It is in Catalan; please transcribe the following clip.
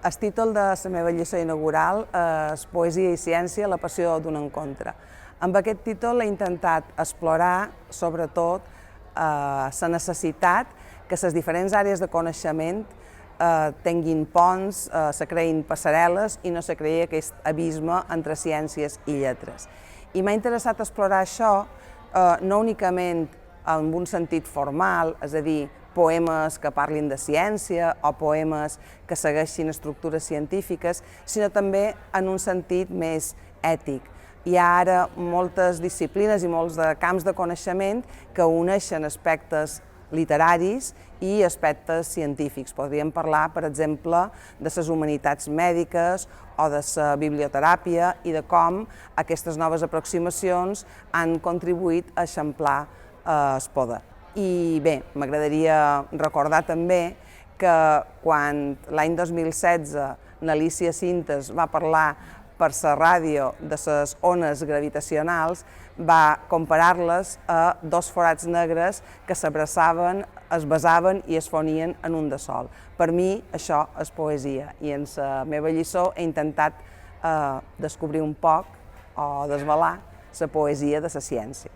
El títol de la meva lliçó inaugural és Poesia i ciència, la passió d'un encontre. Amb aquest títol he intentat explorar, sobretot, la necessitat que les diferents àrees de coneixement tinguin ponts, se creïn passarel·les i no se creï aquest abisme entre ciències i lletres. I m'ha interessat explorar això no únicament en un sentit formal, és a dir, poemes que parlin de ciència o poemes que segueixin estructures científiques, sinó també en un sentit més ètic. Hi ha ara moltes disciplines i molts camps de coneixement que uneixen aspectes literaris i aspectes científics. Podríem parlar, per exemple, de les humanitats mèdiques o de la biblioteràpia i de com aquestes noves aproximacions han contribuït a eixamplar el poder. I bé, m'agradaria recordar també que quan l'any 2016 l'Alícia Sintes va parlar per la ràdio de les ones gravitacionals, va comparar-les a dos forats negres que s'abraçaven, es besaven i es fonien en un de sol. Per mi això és poesia i en la meva lliçó he intentat descobrir un poc o desvelar la poesia de la ciència.